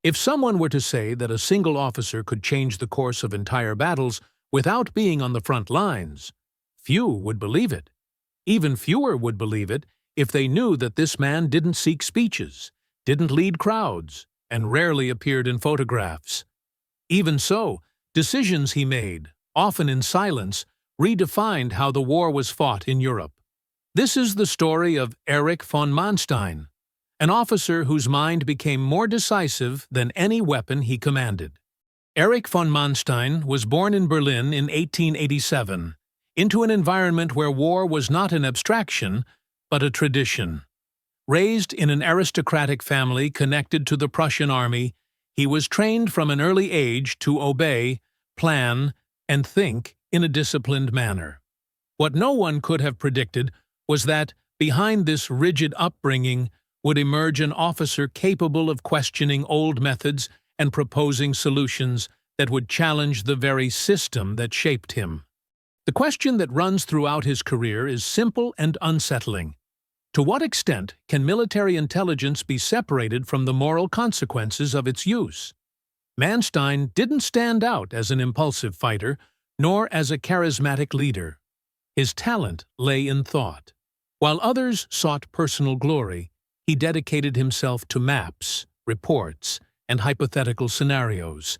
If someone were to say that a single officer could change the course of entire battles without being on the front lines, few would believe it. Even fewer would believe it if they knew that this man didn't seek speeches, didn't lead crowds, and rarely appeared in photographs. Even so, decisions he made, often in silence, redefined how the war was fought in Europe. This is the story of Erich von Manstein, an officer whose mind became more decisive than any weapon he commanded. Erich von Manstein was born in Berlin in 1887, into an environment where war was not an abstraction, but a tradition. Raised in an aristocratic family connected to the Prussian army, he was trained from an early age to obey, plan, and think in a disciplined manner. What no one could have predicted was that, behind this rigid upbringing, would emerge an officer capable of questioning old methods and proposing solutions that would challenge the very system that shaped him. The question that runs throughout his career is simple and unsettling. To what extent can military intelligence be separated from the moral consequences of its use? Manstein didn't stand out as an impulsive fighter, nor as a charismatic leader. His talent lay in thought. While others sought personal glory, he dedicated himself to maps, reports, and hypothetical scenarios.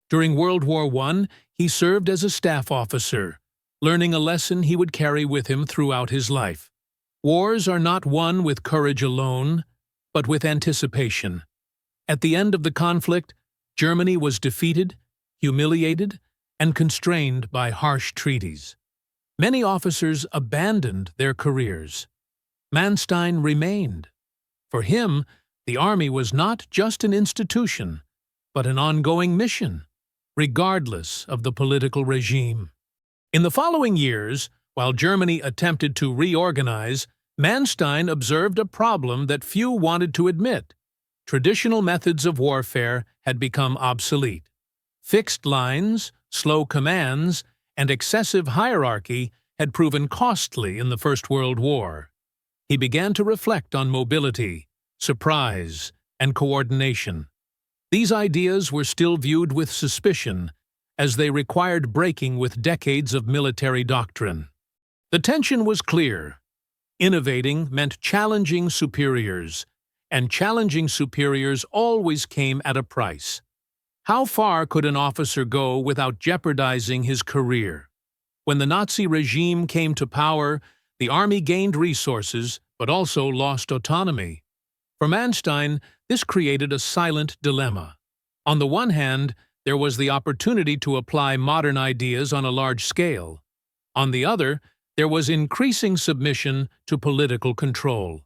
During World War I, he served as a staff officer, learning a lesson he would carry with him throughout his life. Wars are not won with courage alone, but with anticipation. At the end of the conflict, Germany was defeated, humiliated, and constrained by harsh treaties. Many officers abandoned their careers. Manstein remained. For him, the army was not just an institution, but an ongoing mission, regardless of the political regime. In the following years, while Germany attempted to reorganize, Manstein observed a problem that few wanted to admit. Traditional methods of warfare had become obsolete. Fixed lines, slow commands, and excessive hierarchy had proven costly in the First World War. He began to reflect on mobility, surprise, and coordination. These ideas were still viewed with suspicion, as they required breaking with decades of military doctrine. The tension was clear. Innovating meant challenging superiors, and challenging superiors always came at a price. How far could an officer go without jeopardizing his career? When the Nazi regime came to power, the army gained resources, but also lost autonomy. For Manstein, this created a silent dilemma. On the one hand, there was the opportunity to apply modern ideas on a large scale. On the other, there was increasing submission to political control.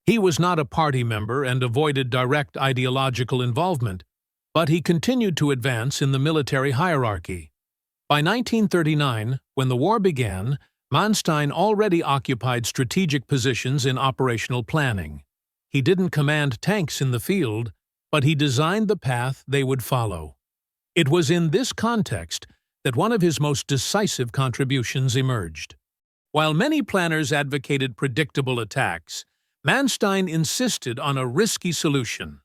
He was not a party member and avoided direct ideological involvement, but he continued to advance in the military hierarchy. By 1939, when the war began, Manstein already occupied strategic positions in operational planning. He didn't command tanks in the field, but he designed the path they would follow. It was in this context that one of his most decisive contributions emerged. While many planners advocated predictable attacks, Manstein insisted on a risky solution: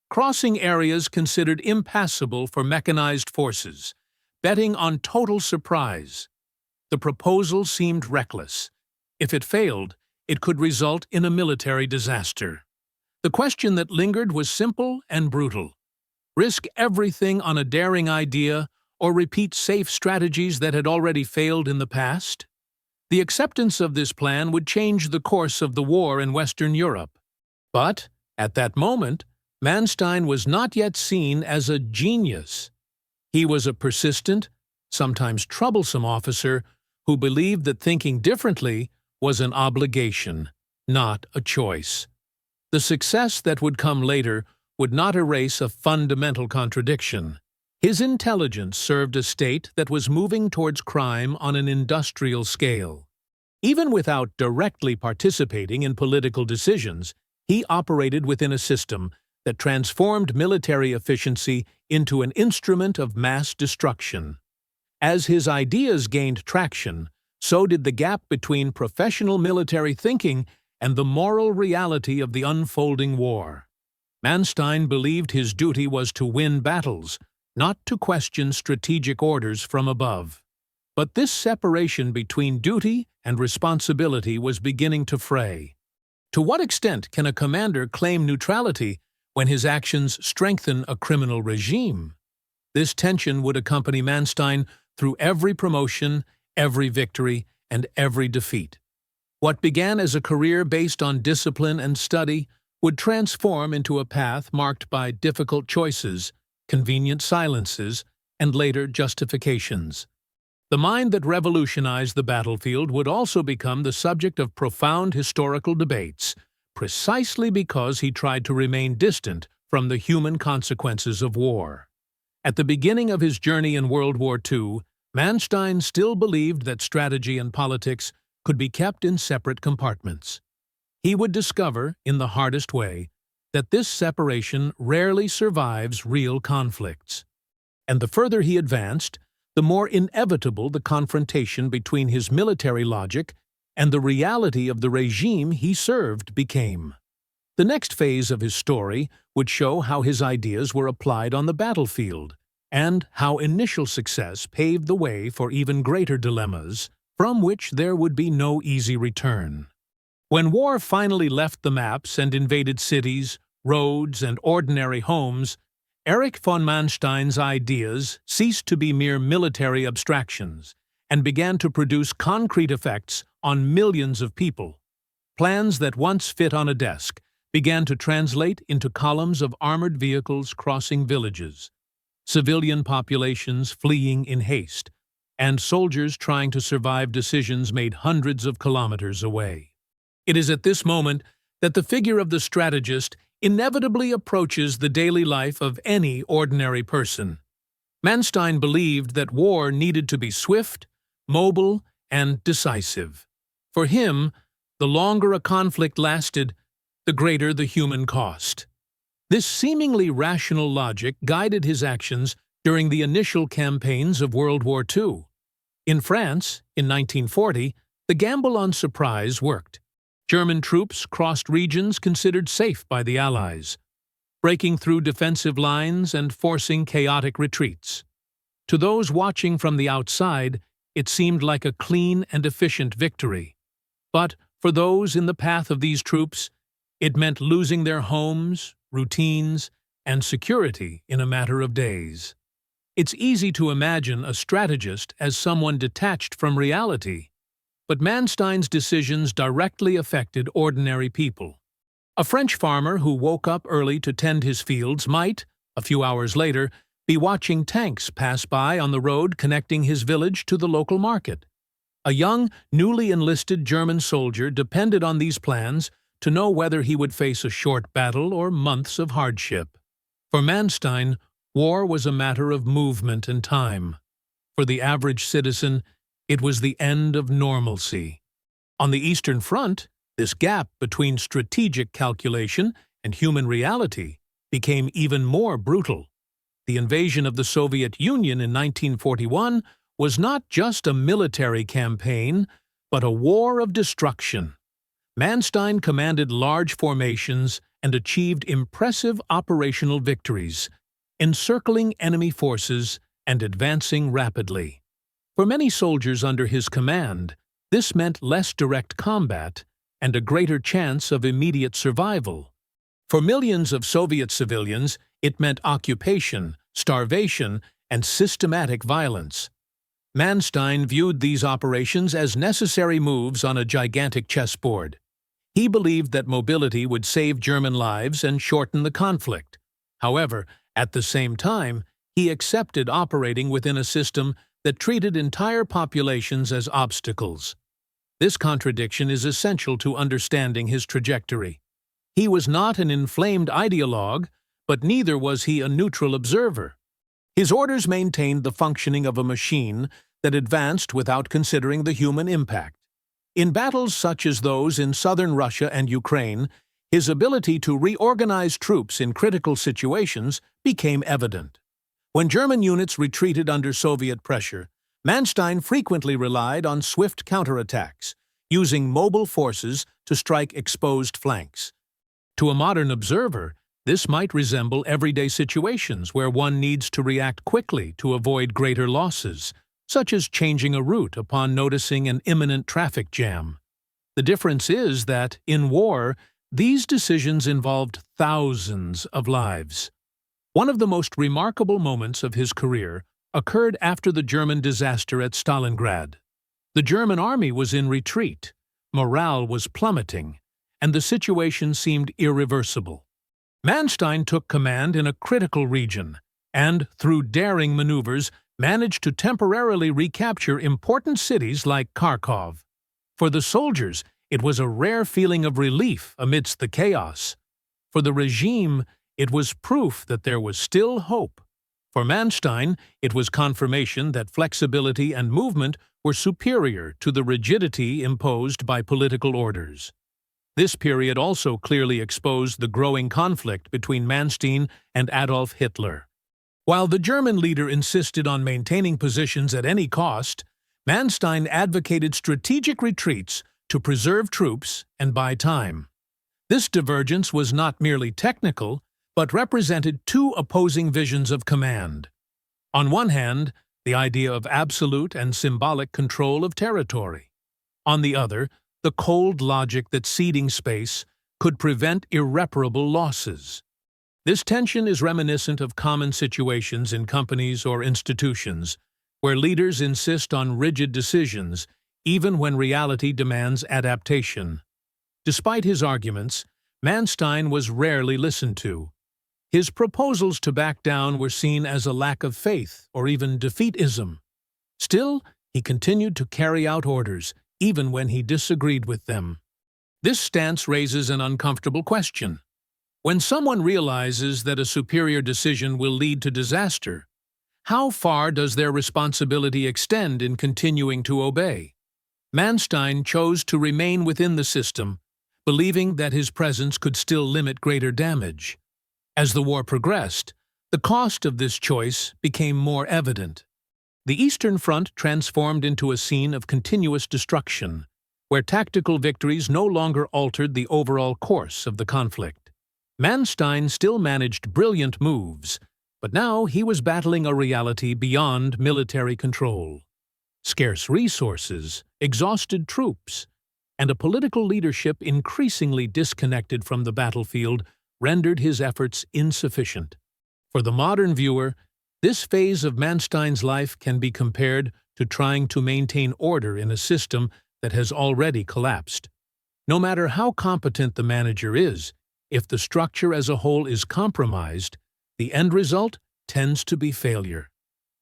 crossing areas considered impassable for mechanized forces, betting on total surprise. The proposal seemed reckless. If it failed, it could result in a military disaster. The question that lingered was simple and brutal: risk everything on a daring idea or repeat safe strategies that had already failed in the past? The acceptance of this plan would change the course of the war in Western Europe. But, at that moment, Manstein was not yet seen as a genius. He was a persistent, sometimes troublesome officer who believed that thinking differently was an obligation, not a choice. The success that would come later would not erase a fundamental contradiction. His intelligence served a state that was moving towards crime on an industrial scale. Even without directly participating in political decisions, he operated within a system that transformed military efficiency into an instrument of mass destruction. As his ideas gained traction, so did the gap between professional military thinking and the moral reality of the unfolding war. Manstein believed his duty was to win battles, not to question strategic orders from above. But this separation between duty and responsibility was beginning to fray. To what extent can a commander claim neutrality when his actions strengthen a criminal regime? This tension would accompany Manstein through every promotion, every victory, and every defeat. What began as a career based on discipline and study would transform into a path marked by difficult choices, convenient silences, and later justifications. The mind that revolutionized the battlefield would also become the subject of profound historical debates, precisely because he tried to remain distant from the human consequences of war. At the beginning of his journey in World War II, Manstein still believed that strategy and politics could be kept in separate compartments. He would discover, in the hardest way, that this separation rarely survives real conflicts. And the further he advanced, the more inevitable the confrontation between his military logic and the reality of the regime he served became. The next phase of his story would show how his ideas were applied on the battlefield, and how initial success paved the way for even greater dilemmas, from which there would be no easy return. When war finally left the maps and invaded cities, roads, and ordinary homes, Erich von Manstein's ideas ceased to be mere military abstractions and began to produce concrete effects on millions of people. Plans that once fit on a desk began to translate into columns of armored vehicles crossing villages, civilian populations fleeing in haste, and soldiers trying to survive decisions made hundreds of kilometers away. It is at this moment that the figure of the strategist inevitably approaches the daily life of any ordinary person. Manstein believed that war needed to be swift, mobile, and decisive. For him, the longer a conflict lasted, the greater the human cost. This seemingly rational logic guided his actions during the initial campaigns of World War II. In France, in 1940, the gamble on surprise worked. German troops crossed regions considered safe by the Allies, breaking through defensive lines and forcing chaotic retreats. To those watching from the outside, it seemed like a clean and efficient victory. But for those in the path of these troops, it meant losing their homes, routines, and security in a matter of days. It's easy to imagine a strategist as someone detached from reality, but Manstein's decisions directly affected ordinary people. A French farmer who woke up early to tend his fields might, a few hours later, be watching tanks pass by on the road connecting his village to the local market. A young, newly enlisted German soldier depended on these plans to know whether he would face a short battle or months of hardship. For Manstein, war was a matter of movement and time. For the average citizen, it was the end of normalcy. On the Eastern Front, this gap between strategic calculation and human reality became even more brutal. The invasion of the Soviet Union in 1941 was not just a military campaign, but a war of destruction. Manstein commanded large formations and achieved impressive operational victories, encircling enemy forces and advancing rapidly. For many soldiers under his command, this meant less direct combat and a greater chance of immediate survival. For millions of Soviet civilians, it meant occupation, starvation, and systematic violence. Manstein viewed these operations as necessary moves on a gigantic chessboard. He believed that mobility would save German lives and shorten the conflict. However, at the same time, he accepted operating within a system that treated entire populations as obstacles. This contradiction is essential to understanding his trajectory. He was not an inflamed ideologue, but neither was he a neutral observer. His orders maintained the functioning of a machine that advanced without considering the human impact. In battles such as those in southern Russia and Ukraine, his ability to reorganize troops in critical situations became evident. When German units retreated under Soviet pressure, Manstein frequently relied on swift counterattacks, using mobile forces to strike exposed flanks. To a modern observer, This might resemble everyday situations where one needs to react quickly to avoid greater losses, such as changing a route upon noticing an imminent traffic jam. The difference is that, in war, these decisions involved thousands of lives. One of the most remarkable moments of his career occurred after the German disaster at Stalingrad. The German army was in retreat, morale was plummeting, and the situation seemed irreversible. Manstein took command in a critical region and, through daring maneuvers, managed to temporarily recapture important cities like Kharkov. For the soldiers, it was a rare feeling of relief amidst the chaos. For the regime, it was proof that there was still hope. For Manstein, it was confirmation that flexibility and movement were superior to the rigidity imposed by political orders. This period also clearly exposed the growing conflict between Manstein and Adolf Hitler. While the German leader insisted on maintaining positions at any cost, Manstein advocated strategic retreats to preserve troops and buy time. This divergence was not merely technical, but represented two opposing visions of command. On one hand, the idea of absolute and symbolic control of territory. On the other, the cold logic that ceding space could prevent irreparable losses. This tension is reminiscent of common situations in companies or institutions, where leaders insist on rigid decisions, even when reality demands adaptation. Despite his arguments, Manstein was rarely listened to. His proposals to back down were seen as a lack of faith or even defeatism. Still, he continued to carry out orders, even when he disagreed with them. This stance raises an uncomfortable question. When someone realizes that a superior decision will lead to disaster, how far does their responsibility extend in continuing to obey? Manstein chose to remain within the system, believing that his presence could still limit greater damage. As the war progressed, the cost of this choice became more evident. The Eastern Front transformed into a scene of continuous destruction, where tactical victories no longer altered the overall course of the conflict. Manstein still managed brilliant moves, but now he was battling a reality beyond military control. Scarce resources, exhausted troops, and a political leadership increasingly disconnected from the battlefield rendered his efforts insufficient. For the modern viewer, this phase of Manstein's life can be compared to trying to maintain order in a system that has already collapsed. No matter how competent the manager is, if the structure as a whole is compromised, the end result tends to be failure.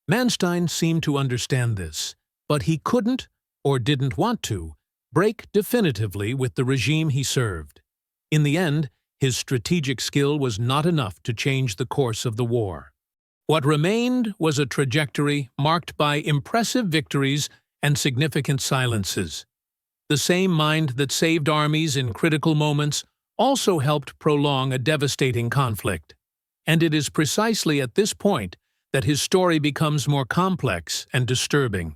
Manstein seemed to understand this, but he couldn't, or didn't want to, break definitively with the regime he served. In the end, his strategic skill was not enough to change the course of the war. What remained was a trajectory marked by impressive victories and significant silences. The same mind that saved armies in critical moments also helped prolong a devastating conflict. And it is precisely at this point that his story becomes more complex and disturbing.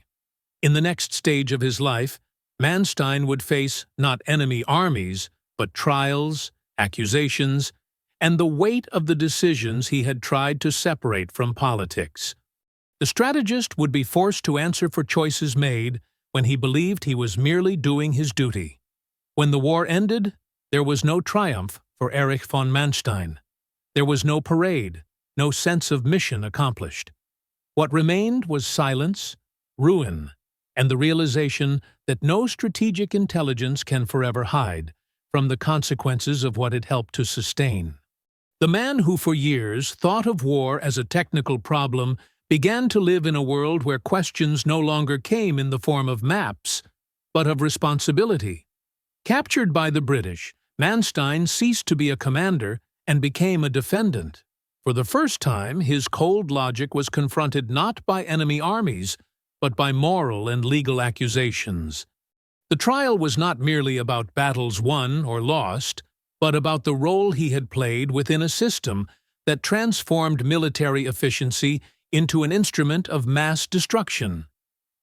In the next stage of his life, Manstein would face not enemy armies, but trials, accusations, and the weight of the decisions he had tried to separate from politics. The strategist would be forced to answer for choices made when he believed he was merely doing his duty. When the war ended, there was no triumph for Erich von Manstein. There was no parade, no sense of mission accomplished. What remained was silence, ruin, and the realization that no strategic intelligence can forever hide from the consequences of what it helped to sustain. The man who for years thought of war as a technical problem began to live in a world where questions no longer came in the form of maps, but of responsibility. Captured by the British, Manstein ceased to be a commander and became a defendant. For the first time, his cold logic was confronted not by enemy armies, but by moral and legal accusations. The trial was not merely about battles won or lost, but about the role he had played within a system that transformed military efficiency into an instrument of mass destruction.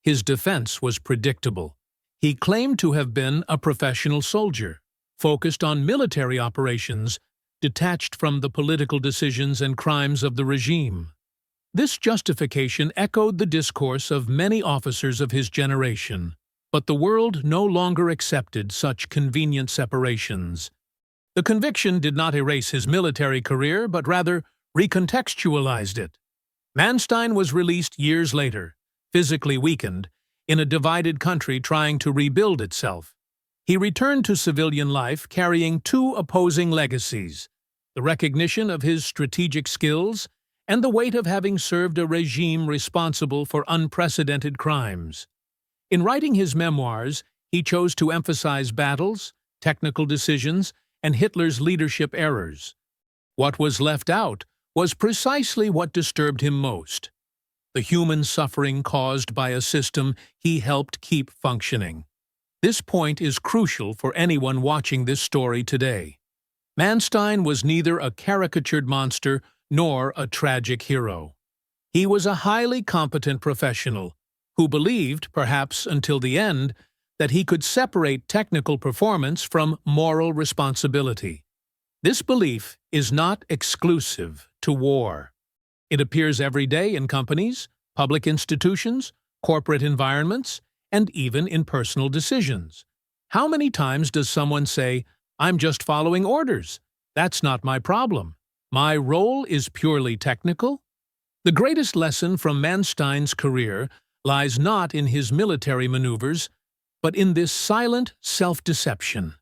His defense was predictable. He claimed to have been a professional soldier, focused on military operations, detached from the political decisions and crimes of the regime. This justification echoed the discourse of many officers of his generation, but the world no longer accepted such convenient separations. The conviction did not erase his military career, but rather recontextualized it. Manstein was released years later, physically weakened, in a divided country trying to rebuild itself. He returned to civilian life carrying two opposing legacies: the recognition of his strategic skills and the weight of having served a regime responsible for unprecedented crimes. In writing his memoirs, he chose to emphasize battles, technical decisions, and Hitler's leadership errors. What was left out was precisely what disturbed him most: the human suffering caused by a system he helped keep functioning. This point is crucial for anyone watching this story today. Manstein was neither a caricatured monster nor a tragic hero. He was a highly competent professional who believed, perhaps until the end, that he could separate technical performance from moral responsibility. This belief is not exclusive to war. It appears every day in companies, public institutions, corporate environments, and even in personal decisions. How many times does someone say, "I'm just following orders. That's not my problem. My role is purely technical"? The greatest lesson from Manstein's career lies not in his military maneuvers, but in this silent self-deception.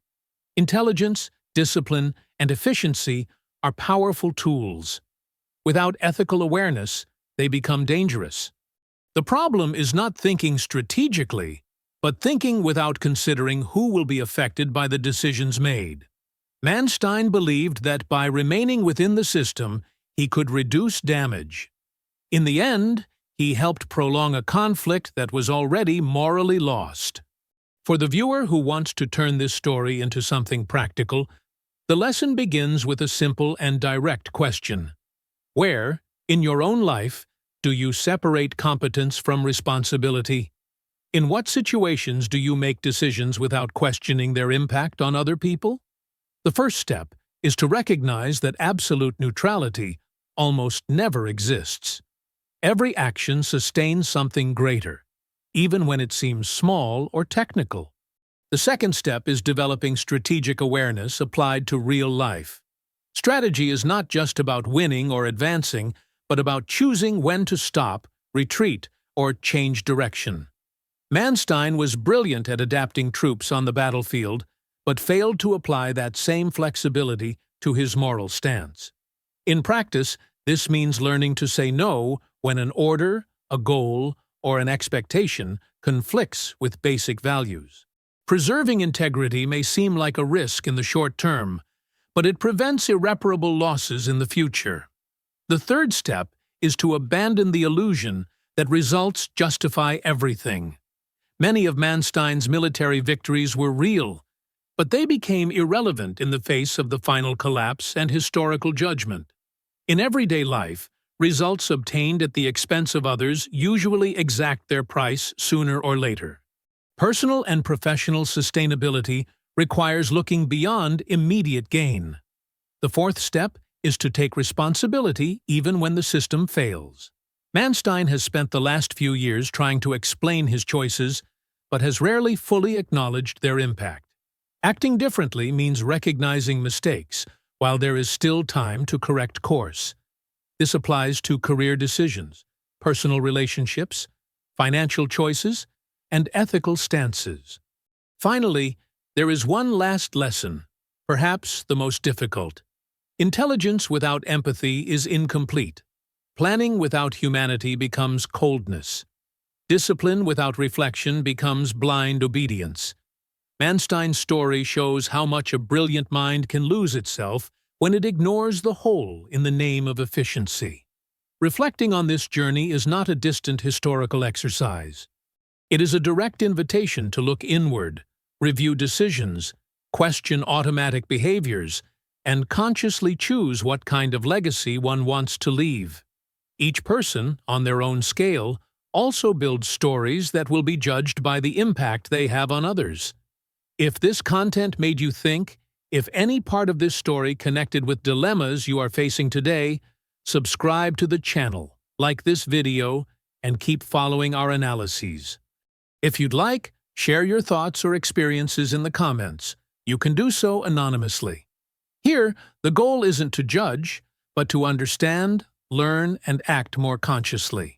Intelligence, discipline, and efficiency are powerful tools. Without ethical awareness, they become dangerous. The problem is not thinking strategically, but thinking without considering who will be affected by the decisions made. Manstein believed that by remaining within the system, he could reduce damage. In the end, he helped prolong a conflict that was already morally lost. For the viewer who wants to turn this story into something practical, the lesson begins with a simple and direct question. Where, in your own life, do you separate competence from responsibility? In what situations do you make decisions without questioning their impact on other people? The first step is to recognize that absolute neutrality almost never exists. Every action sustains something greater, even when it seems small or technical. The second step is developing strategic awareness applied to real life. Strategy is not just about winning or advancing, but about choosing when to stop, retreat, or change direction. Manstein was brilliant at adapting troops on the battlefield, but failed to apply that same flexibility to his moral stance. In practice, this means learning to say no when an order, a goal, or an expectation conflicts with basic values. Preserving integrity may seem like a risk in the short term, but it prevents irreparable losses in the future. The third step is to abandon the illusion that results justify everything. Many of Manstein's military victories were real, but they became irrelevant in the face of the final collapse and historical judgment. In everyday life, results obtained at the expense of others usually exact their price sooner or later. Personal and professional sustainability requires looking beyond immediate gain. The fourth step is to take responsibility even when the system fails. Manstein has spent the last few years trying to explain his choices, but has rarely fully acknowledged their impact. Acting differently means recognizing mistakes, while there is still time to correct course. This applies to career decisions, personal relationships, financial choices, and ethical stances. Finally, there is one last lesson, perhaps the most difficult. Intelligence without empathy is incomplete. Planning without humanity becomes coldness. Discipline without reflection becomes blind obedience. Manstein's story shows how much a brilliant mind can lose itself when it ignores the whole in the name of efficiency. Reflecting on this journey is not a distant historical exercise. It is a direct invitation to look inward, review decisions, question automatic behaviors, and consciously choose what kind of legacy one wants to leave. Each person, on their own scale, also builds stories that will be judged by the impact they have on others. If this content made you think, If any part of this story connected with dilemmas you are facing today, subscribe to the channel, like this video, and keep following our analyses. If you'd like, share your thoughts or experiences in the comments. You can do so anonymously. Here, the goal isn't to judge, but to understand, learn, and act more consciously.